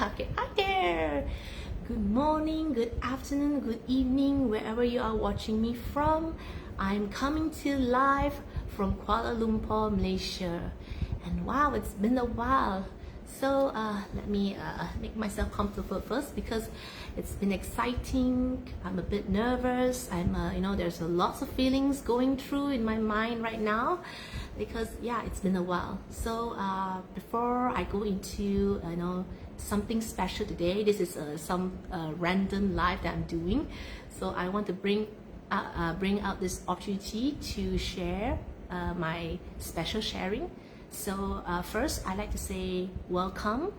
Okay, hi there. Good morning, good afternoon, good evening, wherever you are watching me from. I'm coming to you live from Kuala Lumpur, Malaysia. And wow, it's been a while. So let me make myself comfortable first because it's been exciting. I'm a bit nervous. There's a lots of feelings going through in my mind right now because yeah, it's been a while. So before I go into something special today, this is some random live that I'm doing. So I want to bring out this opportunity to share my special sharing. So first, I'd like to say welcome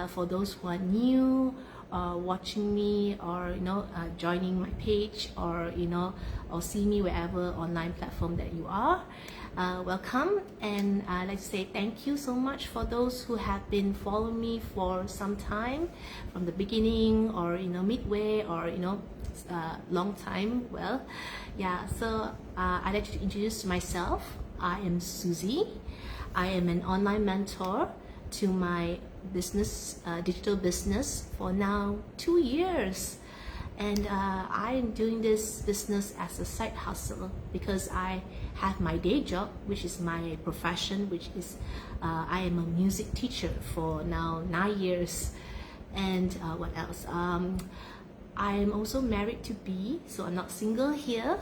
for those who are new, watching me, or joining my page, or or see me wherever online platform that you are. Welcome, and I'd like to say thank you so much for those who have been following me for some time, from the beginning, or midway, or long time. Well, yeah. So I'd like to introduce myself. I am Suzy. I am an online mentor to my business, digital business, for now 2 years. And I am doing this business as a side hustle because I have my day job, which is my profession, which is I am a music teacher for now 9 years. And what else? I am also married to be, so I'm not single here,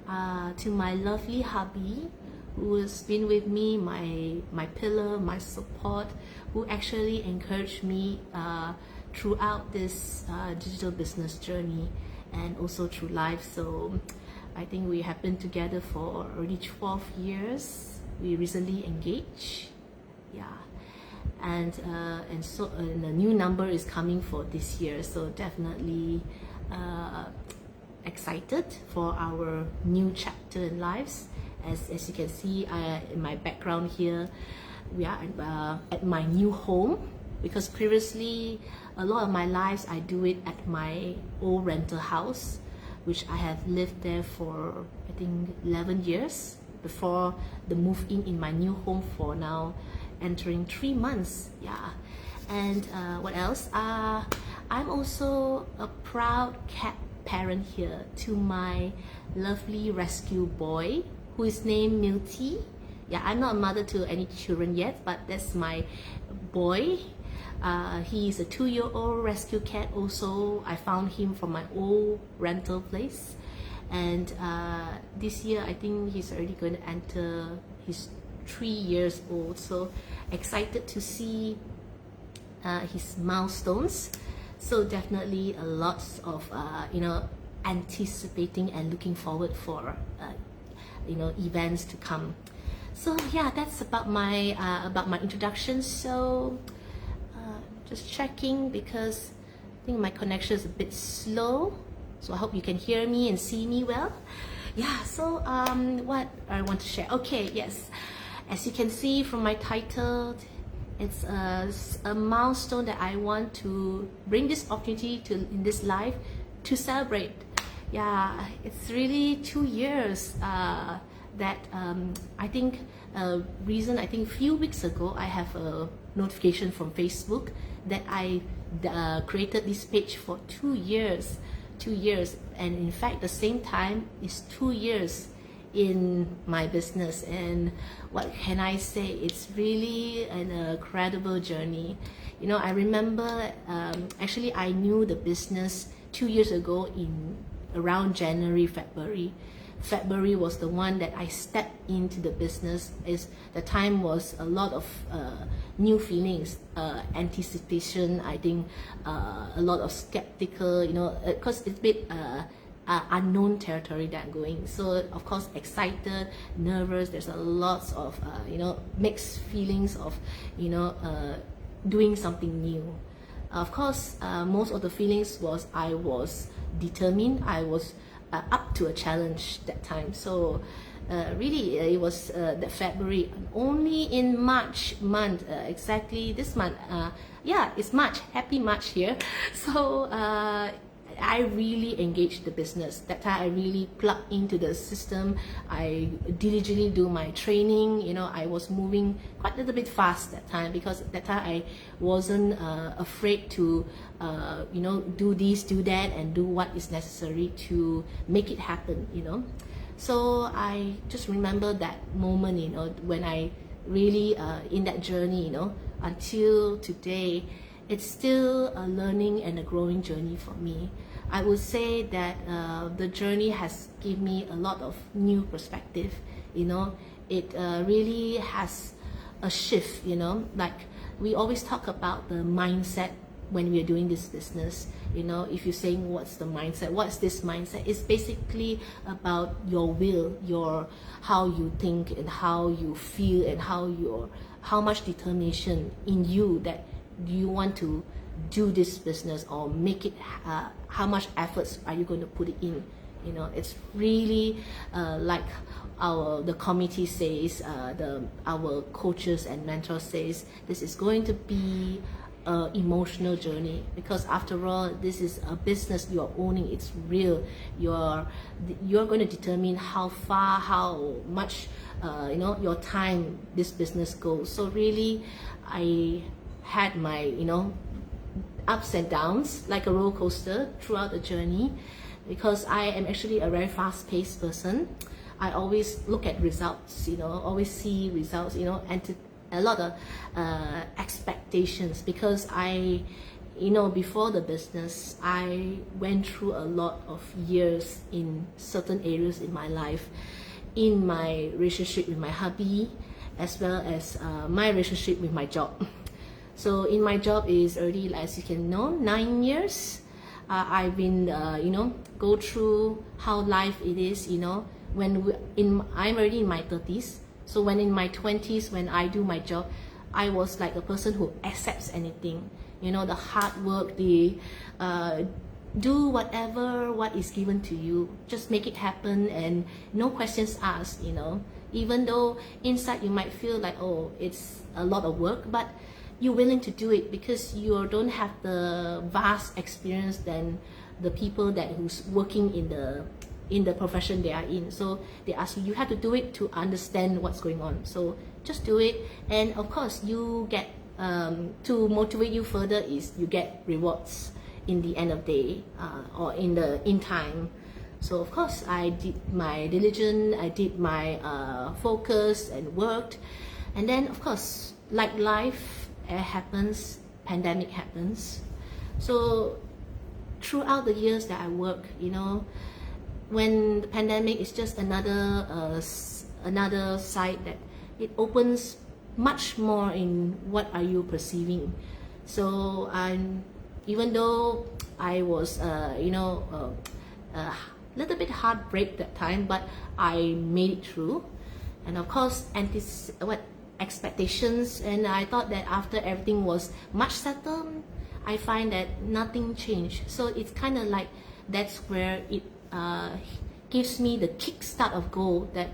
to my lovely hubby, who has been with me, my pillar, my support, who actually encouraged me throughout this digital business journey and also through life. So I think we have been together for already 12 years. We recently engaged, yeah, and so the new number is coming for this year. So definitely excited for our new chapter in lives. As you can see in my background here, we are at my new home, because previously a lot of my lives I do it at my old rental house, which I have lived there for I think 11 years before the move in my new home for now entering 3 months. Yeah. And what else? I'm also a proud cat parent here to my lovely rescue boy, who is named Milty. Yeah, I'm not a mother to any children yet, but that's my boy. He's a 2-year-old rescue cat. Also, I found him from my old rental place, and this year I think he's already going to enter his 3 years old. So excited to see his milestones. So definitely a lot of anticipating and looking forward for events to come. So yeah, that's about my introduction. So just checking, because I think my connection is a bit slow, so I hope you can hear me and see me well. Yeah, so what I want to share. Okay, yes, as you can see from my title, it's a milestone that I want to bring this opportunity to in this life to celebrate. Yeah, it's really 2 years that I think reason. I think a few weeks ago I have a notification from Facebook that I created this page for 2 years. 2 years, and in fact the same time is 2 years in my business. And what can I say, it's really an incredible journey. I remember actually I knew the business 2 years ago in around January, February was the one that I stepped into the business. Is the time was a lot of new feelings, anticipation. I think a lot of skeptical, because it's a bit unknown territory that I'm going. So of course excited, nervous. There's a lot of mixed feelings of doing something new. Of course, most of the feelings was I was determined. I was up to a challenge that time. So really it was that February. Only in March month, exactly this month, yeah, it's March, happy March here. So I really engaged the business. That time I really plugged into the system. I diligently do my training. You know, I was moving quite a little bit fast that time, because that time I wasn't afraid to you know, do this, do that, and do what is necessary to make it happen, you know. So I just remember that moment, you know, when I really in that journey, you know, until today. It's still a learning and a growing journey for me. I would say that the journey has given me a lot of new perspective, you know. It really has a shift, you know. Like, we always talk about the mindset when we are doing this business, you know. If you're saying what's the mindset, what's this mindset, it's basically about your will, your how you think and how you feel, and how much determination in you that you want to do this business or make it. How much efforts are you going to put it in, you know. It's really like the committee says, our coaches and mentors says, this is going to be an emotional journey, because after all, this is a business you're owning. It's real. You're going to determine how far, how much you know, your time this business goes. So really, I had my, you know, ups and downs like a roller coaster throughout the journey, because I am actually a very fast-paced person. I always look at results, you know, always see results, you know, and a lot of expectations, because I, you know, before the business, I went through a lot of years in certain areas in my life, in my relationship with my hubby, as well as my relationship with my job. So in my job is already, as you can know, 9 years. I've been, you know, go through how life it is, you know. I'm already in my 30s. So when in my 20s, when I do my job, I was like a person who accepts anything, you know, the hard work, the do whatever what is given to you, just make it happen, and no questions asked, you know. Even though inside you might feel like, oh, it's a lot of work, but you're willing to do it because you don't have the vast experience than the people that who's working in the profession they are in. So they ask you have to do it to understand what's going on. So just do it, and of course you get to motivate you further is you get rewards in the end of the day, or in time. So of course I did my diligence, I did my focus and worked, and then of course, like life happens, pandemic happens. So throughout the years that I work, you know, when the pandemic is just another side that it opens much more in what are you perceiving. So even though I was you know, a little bit heartbreak that time, but I made it through. And of course, expectations, and I thought that after everything was much settled, I find that nothing changed. So it's kind of like that's where it gives me the kickstart of goal that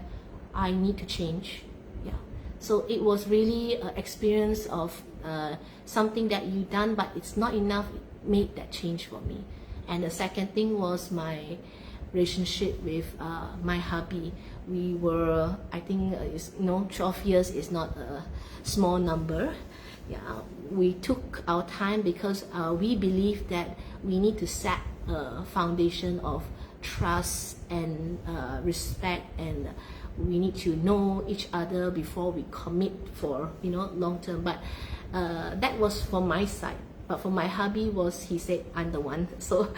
I need to change. Yeah. So it was really an experience of something that you done, but it's not enough. It made that change for me. And the second thing was my relationship with my hubby. We were, I think, you know, 12 years is not a small number. Yeah, we took our time because we believe that we need to set a foundation of trust and respect, and we need to know each other before we commit for, you know, long term. But that was from my side. But for my hubby, he said I'm the one. So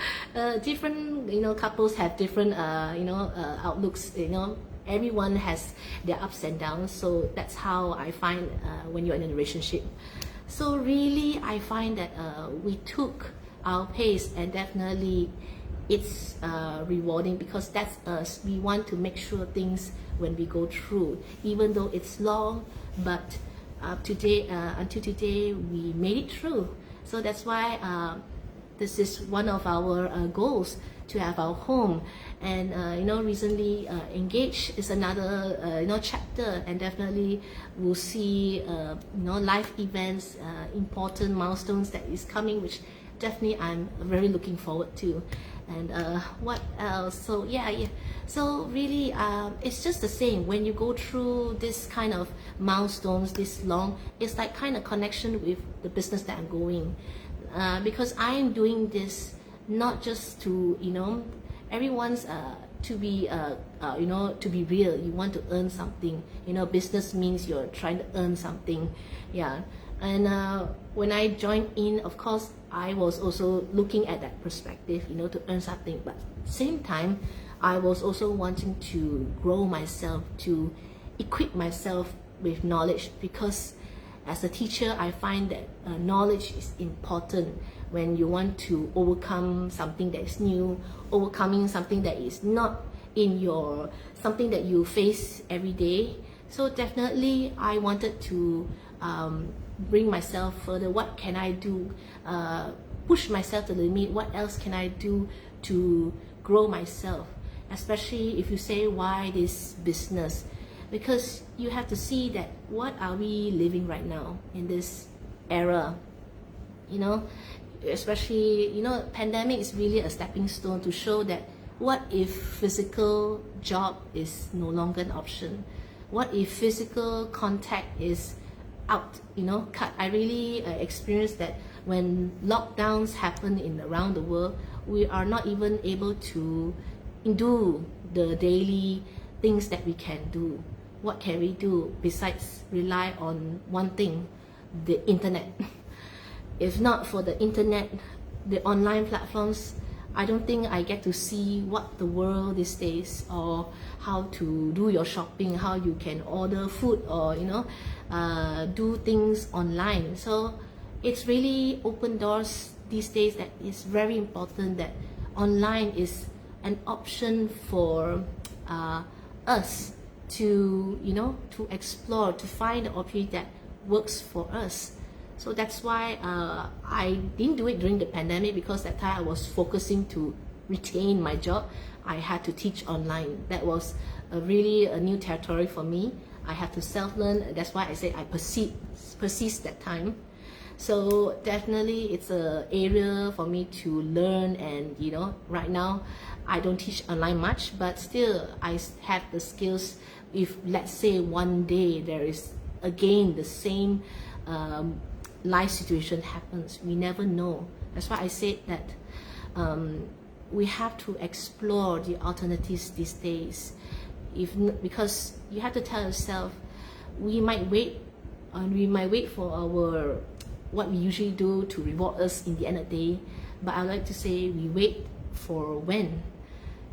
different, you know, couples have different you know, outlooks, you know. Everyone has their ups and downs. So that's how I find when you're in a relationship. So really, I find that we took our pace, and definitely it's rewarding, because that's us. We want to make sure things when we go through, even though it's long, but today, until today, we made it through. So that's why this is one of our goals, to have our home. And you know, recently engaged is another you know, chapter, and definitely we'll see you know, life events, important milestones that is coming, which definitely I'm very looking forward to. And what else? So yeah. So really, it's just the same when you go through this kind of milestones this long. It's like kind of connection with the business that I'm going, because I'm doing this not just to, you know, everyone's to be you know, to be real. You want to earn something. You know, business means you're trying to earn something. Yeah. And when I joined in, of course, I was also looking at that perspective, you know, to earn something. But same time, I was also wanting to grow myself, to equip myself with knowledge, because as a teacher, I find that knowledge is important when you want to overcome something that is new, overcoming something that is not in your, something that you face every day. So definitely, I wanted to bring myself further. What can I do? Push myself to the limit. What else can I do to grow myself? Especially if you say, why this business? Because you have to see that what are we living right now in this era, you know, especially, you know, pandemic is really a stepping stone to show that what if physical job is no longer an option? What if physical contact is out, you know, cut? I really experienced that when lockdowns happen in around the world, we are not even able to do the daily things that we can do. What can we do besides rely on one thing, the internet? If not for the internet, the online platforms, I don't think I get to see what the world these days, or how to do your shopping, how you can order food, or, you know, do things online. So it's really open doors these days. That is very important, that online is an option for us to, you know, to explore, to find the opportunity that works for us. So that's why I didn't do it during the pandemic, because that time I was focusing to retain my job. I had to teach online. That was really a new territory for me. I had to self-learn. That's why I say I persist that time. So definitely it's an area for me to learn. And, you know, right now I don't teach online much, but still I have the skills. If let's say one day there is again the same life situation happens, we never know. That's why I said that we have to explore the alternatives these days. Because you have to tell yourself, we might wait, and we might wait for our, what we usually do to reward us in the end of the day. But I like to say, we wait for when.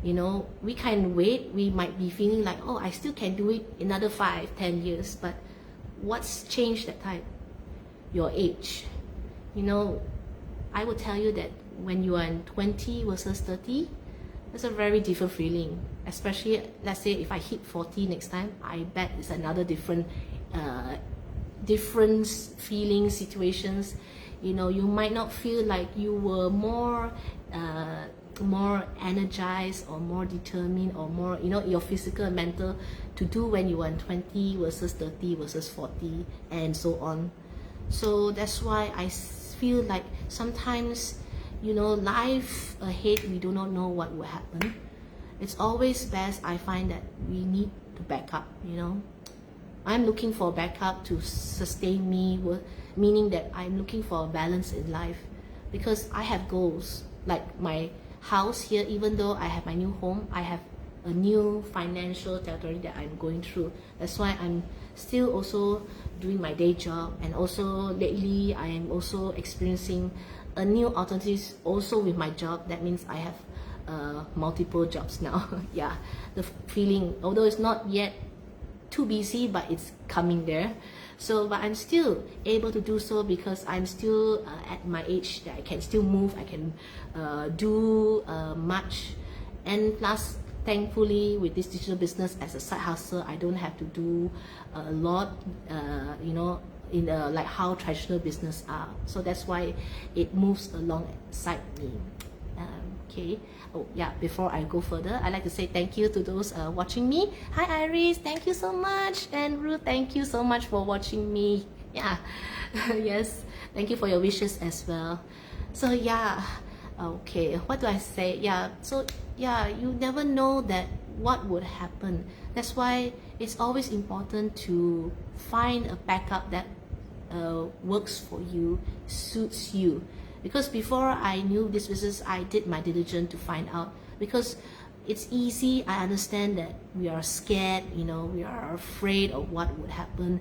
You know, we can wait. We might be feeling like, oh, I still can do it another 5-10 years. But what's changed that time? Your age. You know, I would tell you that when you are in 20 versus 30, it's a very different feeling. Especially, let's say if I hit 40 next time, I bet it's another different feelings, situations. You know, you might not feel like you were more energized, or more determined, or more, you know, your physical and mental to do when you were 20 versus 30 versus 40, and so on. So that's why I feel like sometimes, you know, life ahead, we do not know what will happen. It's always best, I find, that we need to back up, you know. I'm looking for backup to sustain me, meaning that I'm looking for a balance in life, because I have goals. Like my house here, even though I have my new home, I have a new financial territory that I'm going through. That's why I'm still also doing my day job, and also lately I am also experiencing a new alternatives also with my job. That means I have multiple jobs now. Yeah, the feeling, although it's not yet too busy, but it's coming there. So, but I'm still able to do so, because I'm still at my age that I can still move, I can do much. And plus, thankfully, with this digital business as a side hustle, I don't have to do a lot, you know, in like how traditional business are. So that's why it moves alongside me. Okay. Oh yeah, before I go further, I'd like to say thank you to those watching me. Hi Iris, thank you so much. And Ruth, thank you so much for watching me. Yeah. Yes, thank you for your wishes as well. So yeah, okay, what do I say? Yeah, so yeah, you never know that what would happen. That's why it's always important to find a backup that works for you, suits you. Because before I knew this business, I did my diligence to find out. Because it's easy, I understand that we are scared, we are afraid of what would happen.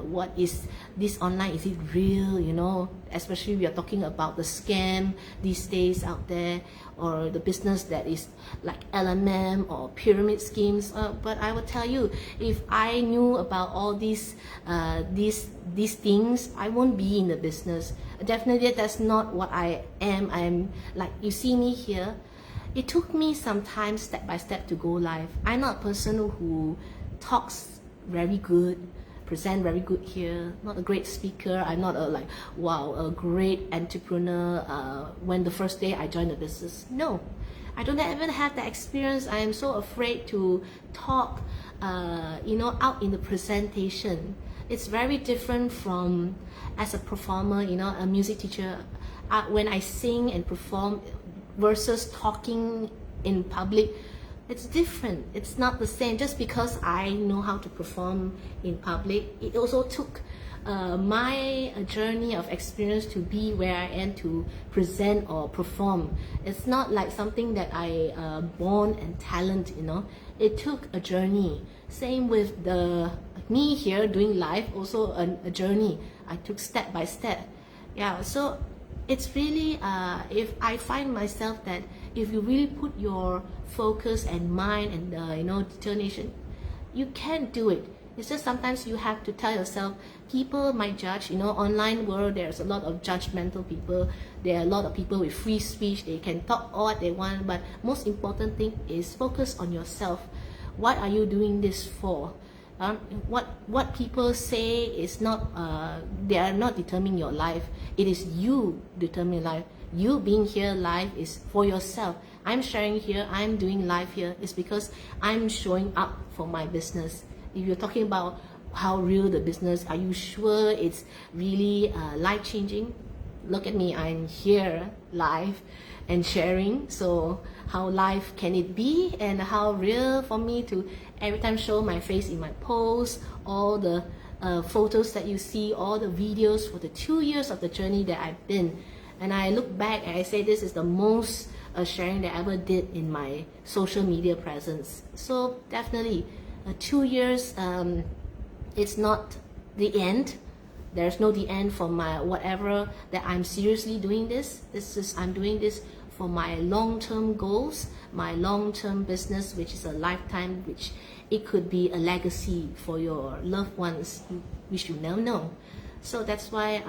What is this online, is it real? Especially we are talking about the scam these days out there, or the business that is like LMM or pyramid schemes. But I will tell you, if I knew about all these things, I won't be in the business. Definitely that's not what I am. I'm like, you see me here, it took me some time, step by step, to go live. I'm not a person who talks very good, present very good here, not a great speaker. I'm not a great entrepreneur when the first day I joined the business. No, I don't even have that experience. I am so afraid to talk out in the presentation. It's very different from as a performer, a music teacher. When I sing and perform versus talking in public, it's different. It's not the same. Just because I know how to perform in public, it also took my journey of experience to be where I am to present or perform. It's not like something that I born and talent. It took a journey. Same with me here doing live, also a journey. I took step by step. Yeah, so it's really if I find myself that if you really put your focus and mind and determination, you can do it. It's just sometimes you have to tell yourself, people might judge. Online world, there's a lot of judgmental people. There are a lot of people with free speech. They can talk all what they want, but most important thing is focus on yourself. What are you doing this for? What people say is not, they are not determining your life. It is you determining life. You being here live is for yourself. I'm sharing here, I'm doing live here, is because I'm showing up for my business. If you're talking about how real the business, are you sure it's really life-changing? Look at me, I'm here live and sharing. So how live can it be, and how real for me to every time show my face in my posts, all the photos that you see, all the videos for the 2 years of the journey that I've been. And I look back and I say this is the most sharing that I ever did in my social media presence. So definitely 2 years, it's not the end. There's no the end for my whatever that I'm seriously doing this. I'm doing this for my long-term goals, my long-term business, which is a lifetime, which it could be a legacy for your loved ones, which you never know. So that's why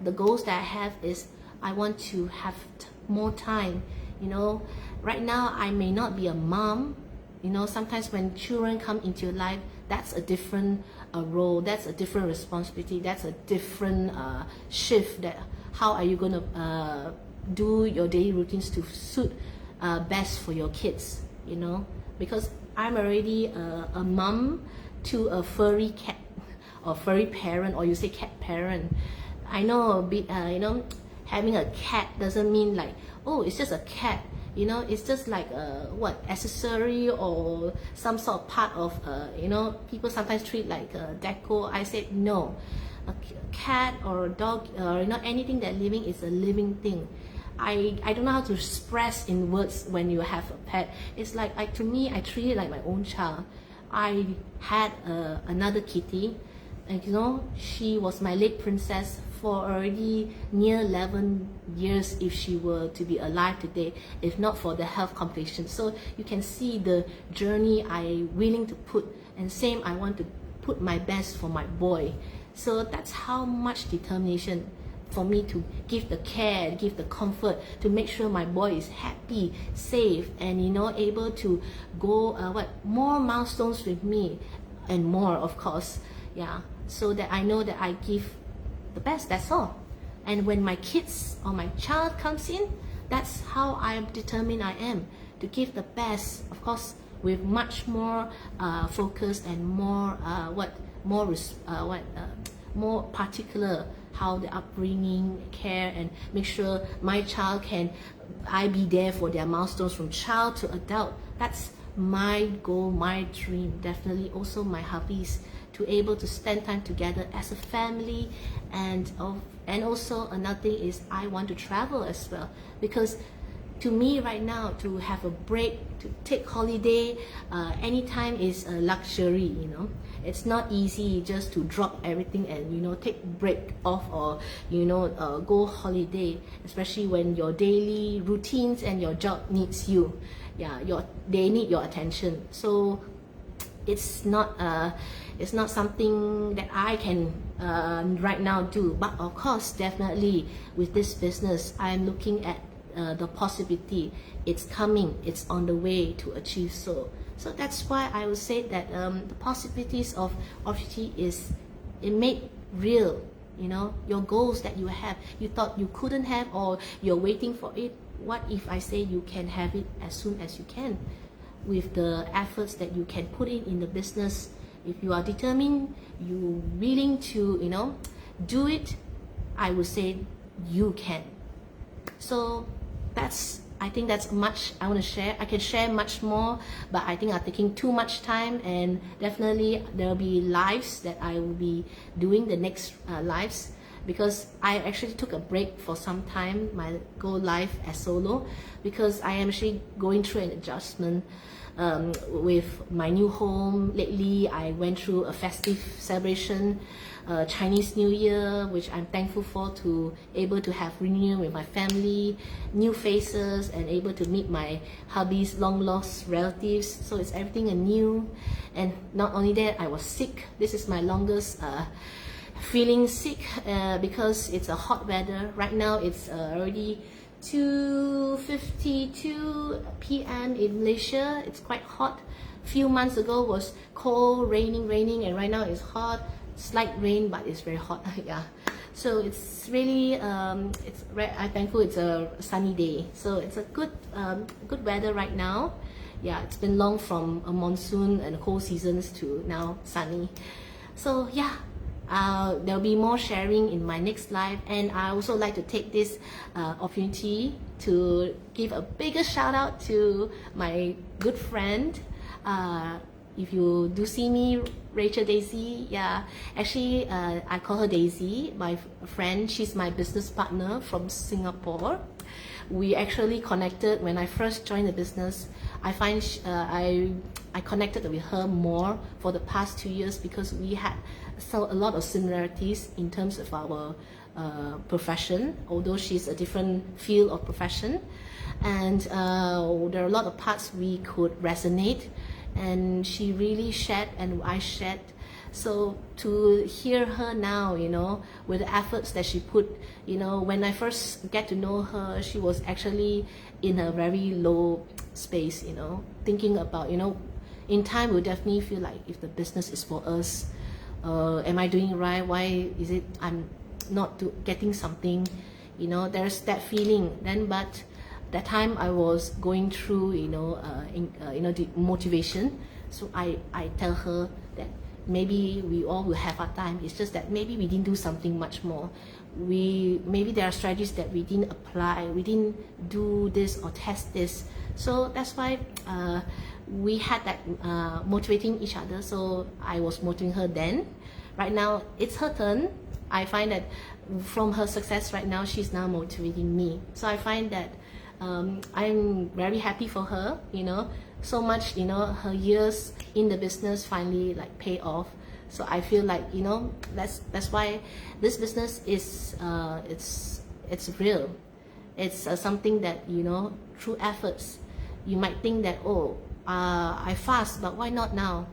the goals that I have is I want to have more time. Right now I may not be a mom. Sometimes when children come into your life, that's a different role, that's a different responsibility, that's a different shift. That how are you going to do your daily routines to suit best for your kids? Because I'm already a mom to a furry cat, or furry parent, or you say cat parent. I know having a cat doesn't mean like, oh, it's just a cat. It's just like accessory or some sort of part of people sometimes treat like a deco. I said no, a cat or a dog or anything that living is a living thing. I don't know how to express in words when you have a pet. It's like to me, I treat it like my own child. I had another kitty, and she was my late princess for already near 11 years if she were to be alive today, if not for the health complications. So you can see the journey I willing to put, and same, I want to put my best for my boy. So that's how much determination for me to give the care, give the comfort, to make sure my boy is happy, safe, and able to go more milestones with me, and more, of course. Yeah, so that I know that I give the best, that's all. And when my kids or my child comes in, that's how I determine I am, to give the best, of course, with more particular how the upbringing, care, and make sure my child can, I be there for their milestones from child to adult. That's my goal, my dream, definitely also my hobbies, to able to spend time together as a family. And also another thing is I want to travel as well, because to me right now, to have a break, to take holiday anytime is a luxury, you know. It's not easy just to drop everything and, you know, take break off, or, you know, go holiday, especially when your daily routines and your job needs you. Yeah, they need your attention. So it's not something that I can right now do. But of course, definitely with this business, I'm looking at the possibility. It's coming, it's on the way to achieve. So that's why I would say that the possibilities of opportunity is, it made real. You know, your goals that you have, you thought you couldn't have, or you're waiting for it. What if I say you can have it as soon as you can, with the efforts that you can put in the business? If you are determined, you're willing to, you know, do it, I would say you can. So I think that's much I want to share. I can share much more, but I think I'm taking too much time, and definitely there will be lives that I will be doing, the next lives, because I actually took a break for some time, my go live as solo, because I am actually going through an adjustment with my new home. Lately, I went through a festive celebration, Chinese New Year, which I'm thankful for, to able to have reunion with my family, new faces, and able to meet my hubby's long lost relatives. So it's everything anew. And not only that, I was sick. This is my longest feeling sick because it's a hot weather. Right now it's already 2:52 p.m. in Malaysia. It's quite hot. Few months ago was cold, raining, and right now it's hot. Slight rain, but it's very hot. Yeah, so it's really I'm thankful it's a sunny day. So it's a good weather right now. Yeah, it's been long from a monsoon and cold seasons to now sunny. So yeah, there'll be more sharing in my next live, and I also like to take this opportunity to give a bigger shout out to my good friend. If you do see me, Rachel Daisy, yeah, actually I call her Daisy, my friend. She's my business partner from Singapore. We actually connected when I first joined the business. I find I connected with her more for the past 2 years, because we had a lot of similarities in terms of our profession, although she's a different field of profession, and there are a lot of parts we could resonate, and she really shared and I shared. So to hear her now, you know, with the efforts that she put, you know, when I first get to know her, she was actually in a very low space, you know, thinking about, you know, in time we'll definitely feel like, if the business is for us, am I doing it right? Why is it I'm not getting something? You know, there's that feeling then. But that time I was going through, you know, the motivation. So I tell her that maybe we all will have our time. It's just that maybe we didn't do something much more. Maybe there are strategies that we didn't apply. We didn't do this or test this. So that's why we had that motivating each other. So I was motivating her then. Right now it's her turn. I find that from her success right now, she's now motivating me. So I find that I'm very happy for her, you know, so much, you know, her years in the business finally like pay off. So I feel like, you know, that's why this business is it's real. It's something that, you know, through efforts. You might think that, oh, I fast, but why not now?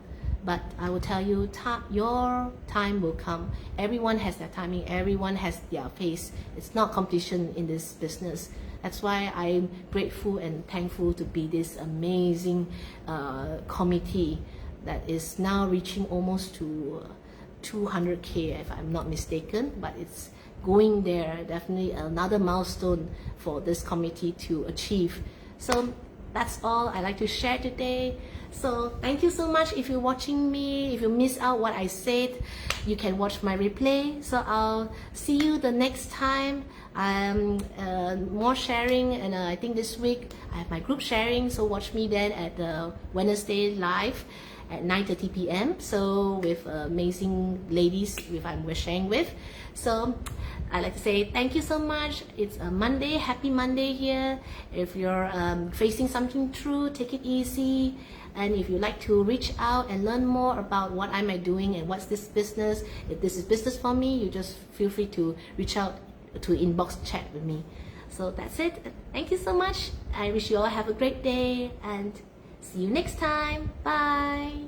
But I will tell you, your time will come. Everyone has their timing. Everyone has their pace. It's not competition in this business. That's why I'm grateful and thankful to be this amazing committee that is now reaching almost to 200K, if I'm not mistaken. But it's going there. Definitely another milestone for this committee to achieve. So that's all I like to share today. So thank you so much. If you're watching me, if you miss out what I said, you can watch my replay. So I'll see you the next time. More sharing, and I think this week I have my group sharing, so watch me then at the Wednesday live at 9:30 p.m. So with amazing ladies we're sharing with. So I'd like to say thank you so much. It's a Monday, happy Monday here. If you're facing something through, take it easy. And if you'd like to reach out and learn more about what am I doing and what's this business, if this is business for me, you just feel free to reach out to inbox chat with me. So that's it. Thank you so much. I wish you all have a great day and see you next time. Bye.